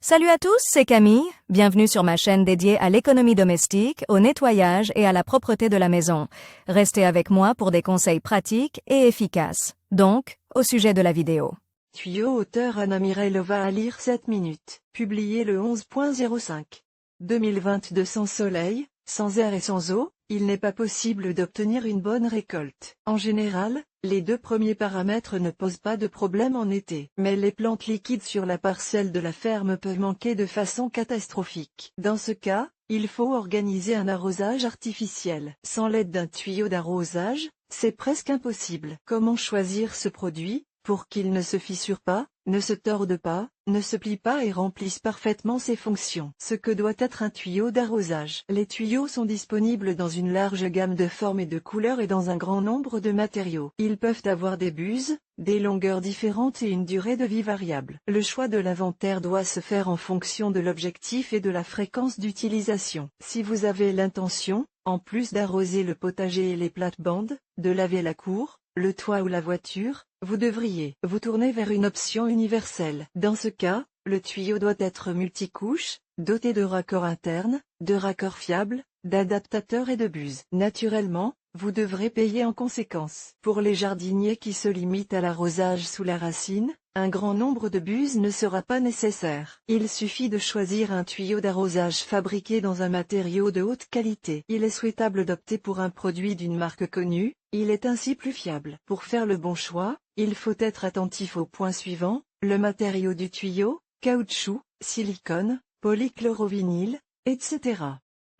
Salut à tous, c'est Camille, bienvenue sur ma chaîne dédiée à l'économie domestique, au nettoyage et à la propreté de la maison. Restez avec moi pour des conseils pratiques et efficaces. Donc, au sujet de la vidéo. Tuyau auteur Anna Mirailova à lire 7 minutes. Publié le 11.05. 2022 sans soleil, sans air et sans eau, il n'est pas possible d'obtenir une bonne récolte. En général, les deux premiers paramètres ne posent pas de problème en été. Mais les plantes liquides sur la parcelle de la ferme peuvent manquer de façon catastrophique. Dans ce cas, il faut organiser un arrosage artificiel. Sans l'aide d'un tuyau d'arrosage, c'est presque impossible. Comment choisir ce produit ? Pour qu'il ne se fissure pas, ne se torde pas, ne se plie pas et remplisse parfaitement ses fonctions. Ce que doit être un tuyau d'arrosage. Les tuyaux sont disponibles dans une large gamme de formes et de couleurs et dans un grand nombre de matériaux. Ils peuvent avoir des buses, des longueurs différentes et une durée de vie variable. Le choix de l'inventaire doit se faire en fonction de l'objectif et de la fréquence d'utilisation. Si vous avez l'intention, en plus d'arroser le potager et les plates-bandes, de laver la cour, le toit ou la voiture, vous devriez vous tourner vers une option universelle. Dans ce cas, le tuyau doit être multicouche, doté de raccords internes, de raccords fiables, d'adaptateurs et de buses. Naturellement, vous devrez payer en conséquence. Pour les jardiniers qui se limitent à l'arrosage sous la racine, un grand nombre de buses ne sera pas nécessaire. Il suffit de choisir un tuyau d'arrosage fabriqué dans un matériau de haute qualité. Il est souhaitable d'opter pour un produit d'une marque connue, il est ainsi plus fiable. Pour faire le bon choix, il faut être attentif aux points suivants: le matériau du tuyau, caoutchouc, silicone, polychlorovinyle, etc.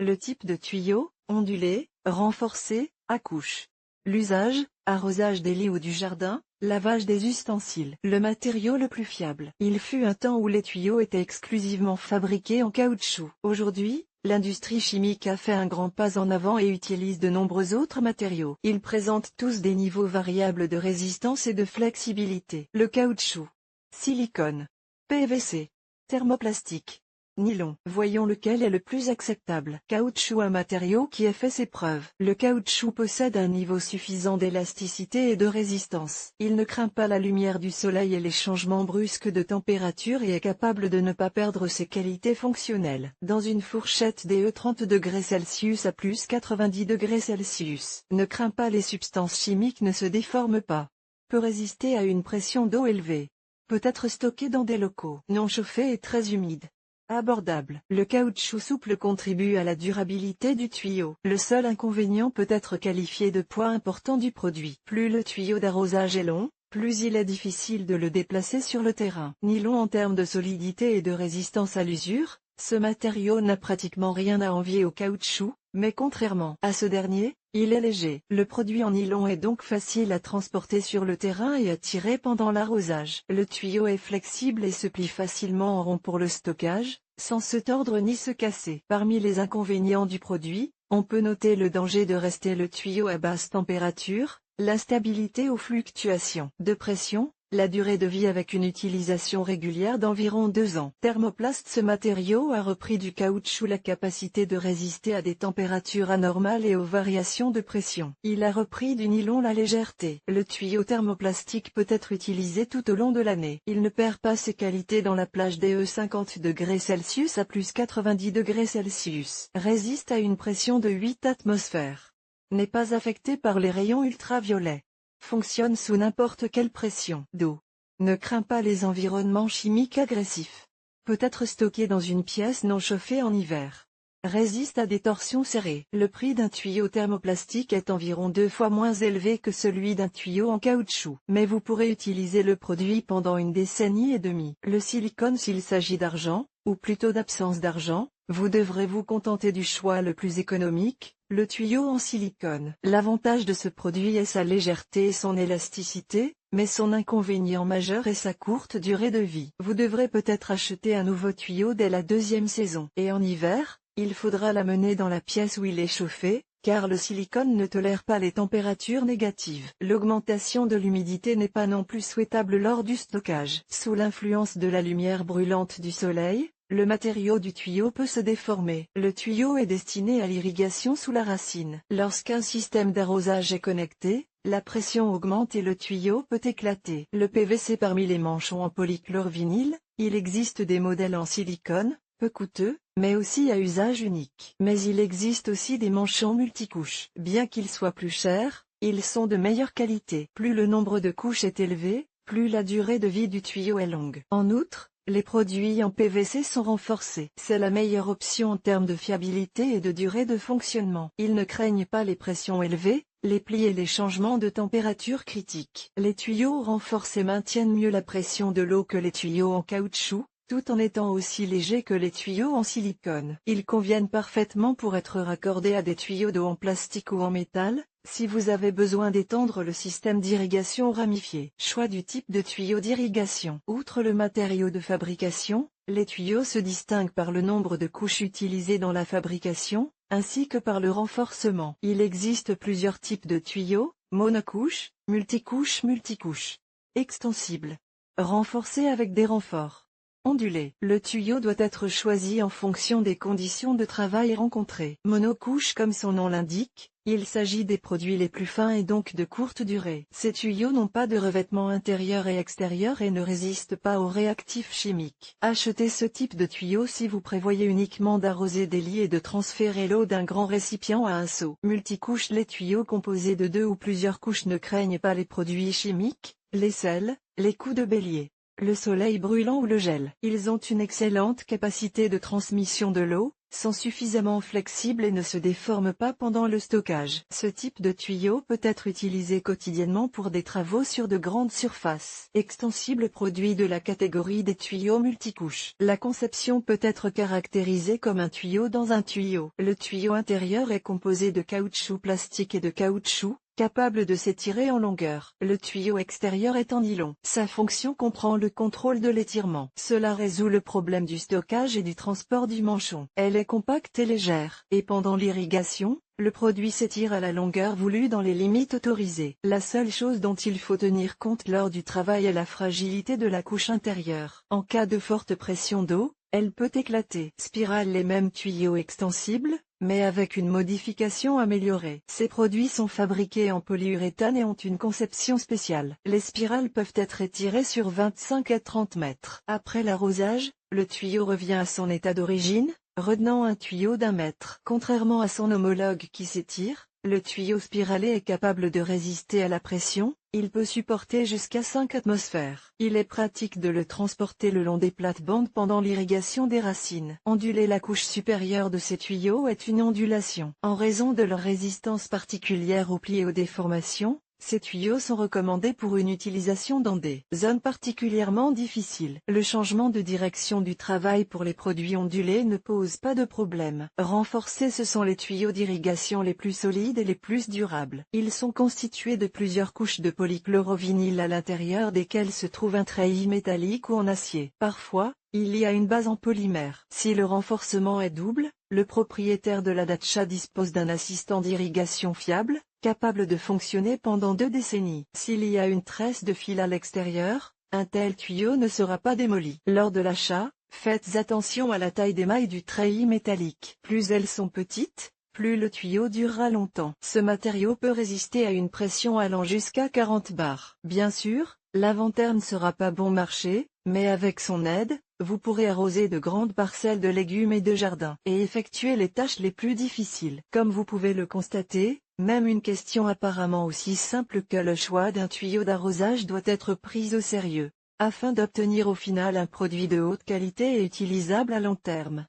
Le type de tuyau, ondulé, renforcé, à couche. L'usage, arrosage des lits ou du jardin, lavage des ustensiles. Le matériau le plus fiable. Il fut un temps où les tuyaux étaient exclusivement fabriqués en caoutchouc. Aujourd'hui, l'industrie chimique a fait un grand pas en avant et utilise de nombreux autres matériaux. Ils présentent tous des niveaux variables de résistance et de flexibilité. Le caoutchouc, silicone, PVC, thermoplastique, nylon. Voyons lequel est le plus acceptable. Caoutchouc, un matériau qui a fait ses preuves. Le caoutchouc possède un niveau suffisant d'élasticité et de résistance. Il ne craint pas la lumière du soleil et les changements brusques de température et est capable de ne pas perdre ses qualités fonctionnelles. Dans une fourchette des 30°C à plus 90°C. Ne craint pas les substances chimiques, ne se déforme pas. Peut résister à une pression d'eau élevée. Peut être stocké dans des locaux non chauffés et très humides. Abordable. Le caoutchouc souple contribue à la durabilité du tuyau. Le seul inconvénient peut être qualifié de poids important du produit. Plus le tuyau d'arrosage est long, plus il est difficile de le déplacer sur le terrain. Nylon en termes de solidité et de résistance à l'usure, ce matériau n'a pratiquement rien à envier au caoutchouc, mais contrairement à ce dernier, il est léger. Le produit en nylon est donc facile à transporter sur le terrain et à tirer pendant l'arrosage. Le tuyau est flexible et se plie facilement en rond pour le stockage, sans se tordre ni se casser. Parmi les inconvénients du produit, on peut noter le danger de rester le tuyau à basse température, l'instabilité aux fluctuations de pression, la durée de vie avec une utilisation régulière d'environ 2 ans. Thermoplast, ce matériau a repris du caoutchouc la capacité de résister à des températures anormales et aux variations de pression. Il a repris du nylon la légèreté. Le tuyau thermoplastique peut être utilisé tout au long de l'année. Il ne perd pas ses qualités dans la plage des 50°C à plus 90°C. Résiste à une pression de 8 atmosphères. N'est pas affecté par les rayons ultraviolets. Fonctionne sous n'importe quelle pression d'eau. Ne craint pas les environnements chimiques agressifs. Peut être stocké dans une pièce non chauffée en hiver. Résiste à des torsions serrées. Le prix d'un tuyau thermoplastique est environ 2 fois moins élevé que celui d'un tuyau en caoutchouc. Mais vous pourrez utiliser le produit pendant une décennie et demie. Le silicone, s'il s'agit d'argent, ou plutôt d'absence d'argent, vous devrez vous contenter du choix le plus économique, le tuyau en silicone. L'avantage de ce produit est sa légèreté et son élasticité, mais son inconvénient majeur est sa courte durée de vie. Vous devrez peut-être acheter un nouveau tuyau dès la 2e saison. Et en hiver, il faudra l'amener dans la pièce où il est chauffé, car le silicone ne tolère pas les températures négatives. L'augmentation de l'humidité n'est pas non plus souhaitable lors du stockage. Sous l'influence de la lumière brûlante du soleil, le matériau du tuyau peut se déformer. Le tuyau est destiné à l'irrigation sous la racine. Lorsqu'un système d'arrosage est connecté, la pression augmente et le tuyau peut éclater. Le PVC parmi les manchons en polychlorovinyle, Il existe des modèles en silicone, peu coûteux, mais aussi à usage unique. Mais il existe aussi des manchons multicouches. Bien qu'ils soient plus chers, ils sont de meilleure qualité. Plus le nombre de couches est élevé, plus la durée de vie du tuyau est longue. En outre, les produits en PVC sont renforcés. C'est la meilleure option en termes de fiabilité et de durée de fonctionnement. Ils ne craignent pas les pressions élevées, les plis et les changements de température critiques. Les tuyaux renforcés maintiennent mieux la pression de l'eau que les tuyaux en caoutchouc, tout en étant aussi légers que les tuyaux en silicone. Ils conviennent parfaitement pour être raccordés à des tuyaux d'eau en plastique ou en métal, si vous avez besoin d'étendre le système d'irrigation ramifié. Choix du type de tuyau d'irrigation. Outre le matériau de fabrication, les tuyaux se distinguent par le nombre de couches utilisées dans la fabrication, ainsi que par le renforcement. Il existe plusieurs types de tuyaux, monocouche, multicouche, extensible, renforcé avec des renforts, ondulé. Le tuyau doit être choisi en fonction des conditions de travail rencontrées. Monocouche comme son nom l'indique, il s'agit des produits les plus fins et donc de courte durée. Ces tuyaux n'ont pas de revêtement intérieur et extérieur et ne résistent pas aux réactifs chimiques. Achetez ce type de tuyau si vous prévoyez uniquement d'arroser des lits et de transférer l'eau d'un grand récipient à un seau. Multicouche. Les tuyaux composés de 2 ou plusieurs couches ne craignent pas les produits chimiques, les sels, les coups de bélier, le soleil brûlant ou le gel. Ils ont une excellente capacité de transmission de l'eau, sont suffisamment flexibles et ne se déforment pas pendant le stockage. Ce type de tuyau peut être utilisé quotidiennement pour des travaux sur de grandes surfaces. Extensible. Produit de la catégorie des tuyaux multicouches. La conception peut être caractérisée comme un tuyau dans un tuyau. Le tuyau intérieur est composé de caoutchouc plastique et de caoutchouc, capable de s'étirer en longueur. Le tuyau extérieur est en nylon. Sa fonction comprend le contrôle de l'étirement. Cela résout le problème du stockage et du transport du manchon. Elle est compacte et légère. Et pendant l'irrigation, le produit s'étire à la longueur voulue dans les limites autorisées. La seule chose dont il faut tenir compte lors du travail est la fragilité de la couche intérieure. En cas de forte pression d'eau, elle peut éclater. Spirale. Les mêmes tuyaux extensibles, mais avec une modification améliorée. Ces produits sont fabriqués en polyuréthane et ont une conception spéciale. Les spirales peuvent être étirées sur 25 à 30 mètres. Après l'arrosage, le tuyau revient à son état d'origine, retenant un tuyau d'1 mètre. Contrairement à son homologue qui s'étire, le tuyau spiralé est capable de résister à la pression, il peut supporter jusqu'à 5 atmosphères. Il est pratique de le transporter le long des plates-bandes pendant l'irrigation des racines. Onduler. La couche supérieure de ces tuyaux est une ondulation. En raison de leur résistance particulière aux plis et aux déformations, ces tuyaux sont recommandés pour une utilisation dans des zones particulièrement difficiles. Le changement de direction du travail pour les produits ondulés ne pose pas de problème. Renforcés. Ce sont les tuyaux d'irrigation les plus solides et les plus durables. Ils sont constitués de plusieurs couches de polychlorovinyle à l'intérieur desquelles se trouve un treillis métallique ou en acier. Parfois, il y a une base en polymère. Si le renforcement est double, le propriétaire de la Dacia dispose d'un assistant d'irrigation fiable, capable de fonctionner pendant 2 décennies. S'il y a une tresse de fil à l'extérieur, un tel tuyau ne sera pas démoli. Lors de l'achat, faites attention à la taille des mailles du treillis métallique. Plus elles sont petites, plus le tuyau durera longtemps. Ce matériau peut résister à une pression allant jusqu'à 40 bars. Bien sûr, l'inventaire ne sera pas bon marché, mais avec son aide, vous pourrez arroser de grandes parcelles de légumes et de jardin, et effectuer les tâches les plus difficiles. Comme vous pouvez le constater, même une question apparemment aussi simple que le choix d'un tuyau d'arrosage doit être prise au sérieux, afin d'obtenir au final un produit de haute qualité et utilisable à long terme.